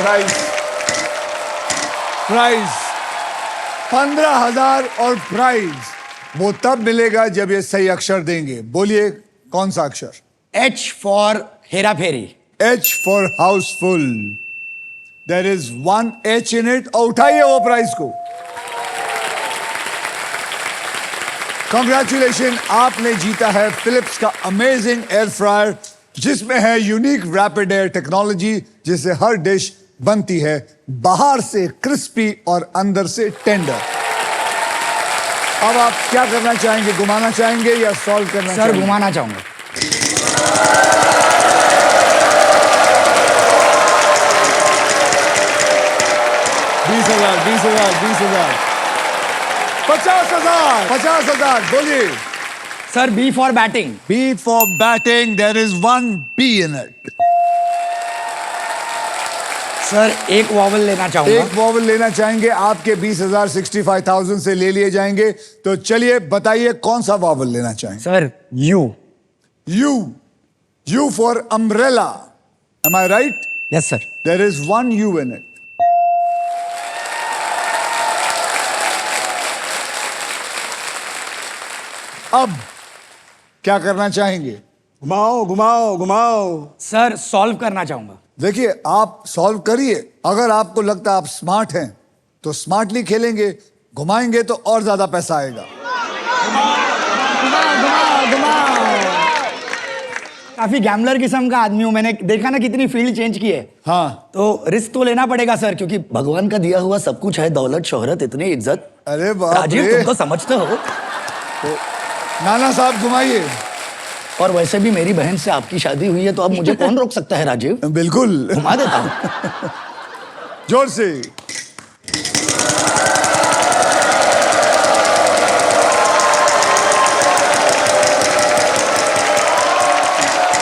Prize 15,000 और prize वो तब मिलेगा जब ये सही अक्षर देंगे। बोलिए कौन सा अक्षर? H for Hera Pheri. H for Housefull. There is 1 H in it. और उठाइए वो प्राइज को। कांग्रेचुलेशन, आपने जीता है फिलिप्स का अमेजिंग एयर फ्रायर जिसमें है यूनिक रैपिड एयर टेक्नोलॉजी, जिससे हर डिश बनती है बाहर से क्रिस्पी और अंदर से टेंडर। अब आप क्या करना चाहेंगे? घुमाना चाहेंगे या सॉल्व करना चाहेंगे? सर घुमाना चाहूंगा। बीस हजार 50,000 बोलिए। Sir B for batting. B for batting, there is 1 B in it. Sir एक वॉवल लेना चाहूंगा। एक वॉवल लेना चाहेंगे, आपके 20,000 65,000 से ले लिए जाएंगे। तो चलिए बताइए कौन सा वॉवल लेना चाहेंगे? Sir U। U for umbrella. Am I right? Yes sir. There is 1 U in it. अब क्या करना चाहेंगे? घुमाओ। सर सॉल्व करना चाहूंगा। देखिए, आप सॉल्व करिए। अगर आपको लगता है आप स्मार्ट हैं तो स्मार्टली खेलेंगे, घुमाएंगे तो और ज्यादा पैसा आएगा। काफी गैम्बलर किस्म का आदमी हूं, मैंने देखा ना कितनी फील्ड चेंज की है। हाँ, तो रिस्क तो लेना पड़ेगा सर, क्योंकि भगवान का दिया हुआ सब कुछ है, दौलत, शोहरत, इतनी इज्जत। अरे बाप राजीव रे। तुम तो समझते हो। तो नाना साहब घुमाइए। और वैसे भी मेरी बहन से आपकी शादी हुई है, तो अब मुझे कौन रोक सकता है राजीव? बिल्कुल, घुमा देता हूं। जोर से।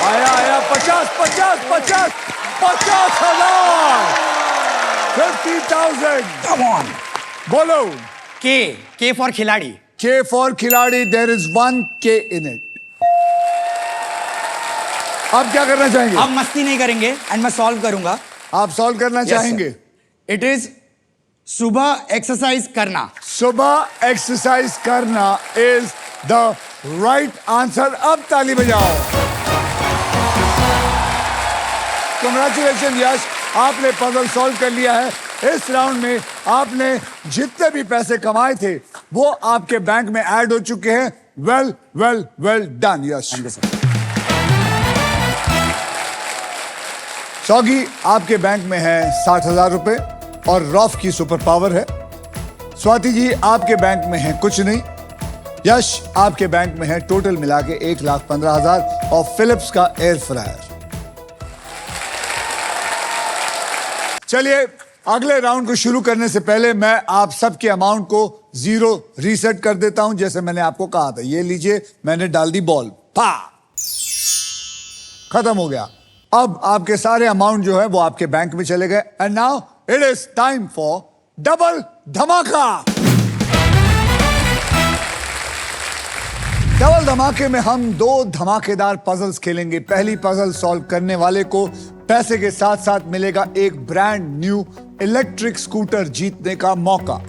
आया 50,000 50,000। Come on। बोलो। K फॉर खिलाड़ी। K for खिलाड़ी, there is 1 K in it. आप क्या करना चाहेंगे? अब मस्ती नहीं करेंगे एंड मैं सॉल्व करूंगा। आप सॉल्व करना चाहेंगे? इट इज सुबह एक्सरसाइज करना। सुबह एक्सरसाइज करना इज द राइट आंसर। अब ताली बजाओ। कांग्रेचुलेशन यश, आपने पजल सॉल्व कर लिया है। इस राउंड में आपने जितने भी पैसे कमाए थे वो आपके बैंक में ऐड हो चुके हैं। वेल डन यश। सौगी, आपके बैंक में है 60,000 रुपए और रॉफ की सुपर पावर है। स्वाति जी, आपके बैंक में है कुछ नहीं। यश, आपके बैंक में है टोटल मिला के 1,15,000 और फिलिप्स का एयर फ्रायर। चलिए, अगले राउंड को शुरू करने से पहले मैं आप सबके अमाउंट को 0 रीसेट कर देता हूं, जैसे मैंने आपको कहा था। ये लीजिए, मैंने डाल दी बॉल, पा, खत्म हो गया। अब आपके सारे अमाउंट जो है वो आपके बैंक में चले गए। And now it is time for double धमाका। डबल धमाके में हम 2 धमाकेदार पजल्स खेलेंगे। पहली पजल सॉल्व करने वाले को पैसे के साथ साथ मिलेगा एक ब्रांड न्यू इलेक्ट्रिक स्कूटर जीतने का मौका।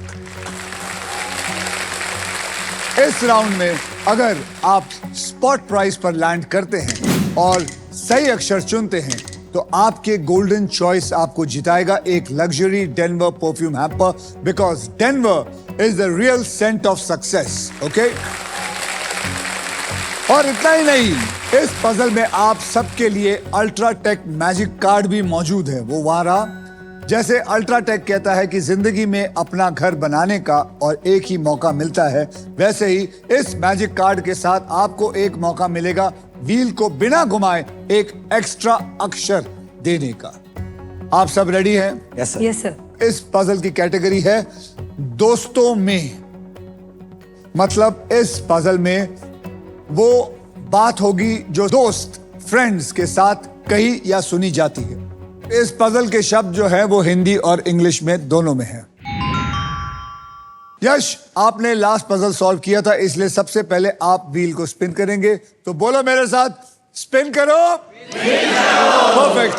इस राउंड में अगर आप स्पॉट प्राइस पर लैंड करते हैं और सही अक्षर चुनते हैं तो आपके गोल्डन चॉइस आपको जिताएगा एक luxury Denver perfume hamper, because Denver is the real scent of success. Okay, और इतना ही नहीं, इस पजल में आप सबके लिए अल्ट्राटेक मैजिक कार्ड भी मौजूद है। वो वहां रहा। जैसे अल्ट्राटेक कहता है कि जिंदगी में अपना घर बनाने का और एक ही मौका मिलता है, वैसे ही इस मैजिक कार्ड के साथ आपको एक मौका मिलेगा व्हील को बिना घुमाए एक एक्स्ट्रा अक्षर देने का। आप सब रेडी हैं? Yes sir. Yes sir. इस पजल की कैटेगरी है दोस्तों में। मतलब इस पजल में वो बात होगी जो दोस्त, फ्रेंड्स के साथ कही या सुनी जाती है। इस पजल के शब्द जो है वो हिंदी और इंग्लिश में दोनों में है। यश, आपने लास्ट पजल सॉल्व किया था, इसलिए सबसे पहले आप व्हील को स्पिन करेंगे। तो बोलो मेरे साथ, स्पिन करो। परफेक्ट।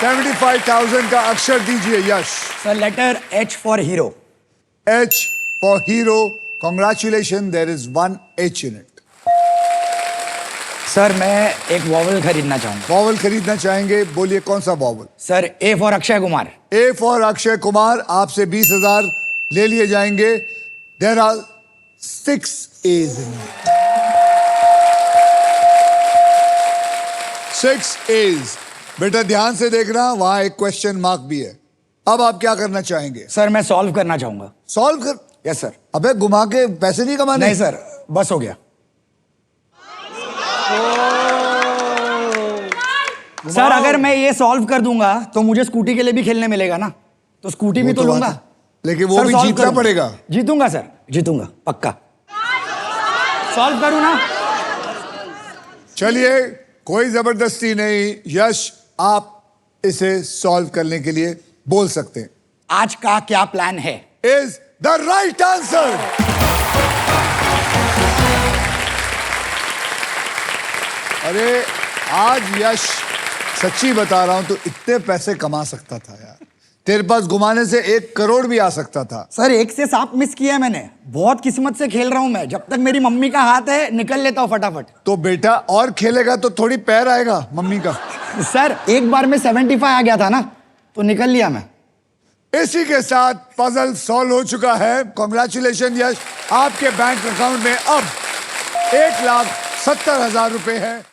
75,000 का अक्षर दीजिए Yash. Sir letter H for hero. H for hero. Congratulations, there is one H in it. Sir मैं एक वॉवल खरीदना चाहूंगा। वॉवल खरीदना चाहेंगे, बोलिए कौन सा vowel? Sir A for Akshay Kumar. A for Akshay Kumar, आपसे 20,000 ले लिए जाएंगे। There are 6 A's in it. 6 A's. बेटा ध्यान से देखना, वहां एक क्वेश्चन मार्क भी है। अब आप क्या करना चाहेंगे? सर मैं सॉल्व करना चाहूंगा। सॉल्व कर? Yes sir. अबे घुमा के पैसे नहीं कमाने? नहीं सर, बस हो गया। सर अगर मैं ये सॉल्व कर दूंगा तो मुझे स्कूटी के लिए भी खेलने मिलेगा ना, तो स्कूटी भी तो लूंगा। लेकिन वो सर, भी solve जीतना करूं। पड़ेगा। जीतूंगा सर, जीतूंगा पक्का। सॉल्व करूं ना? चलिए, कोई जबरदस्ती नहीं। यश, आप इसे सॉल्व करने के लिए बोल सकते हैं। आज का क्या प्लान है? Is the right answer. अरे आज यश, सच्ची बता रहा हूं तो इतने पैसे कमा सकता था यार। तेरे पास घुमाने से 1 करोड़ भी आ सकता था। सर एक से 7 मिस किया है मैंने। बहुत किस्मत से खेल रहा हूं मैं। जब तक मेरी मम्मी का हाथ है निकल लेता हूं फटाफट। तो बेटा और खेलेगा तो थोड़ी पैर आएगा मम्मी का। सर एक बार में 75 आ गया था ना, तो निकल लिया मैं। इसी के साथ पजल सॉल्व हो चुका है। कॉन्ग्रेचुलेशन यश, आपके बैंक अकाउंट में अब 1,70,000 रुपए है।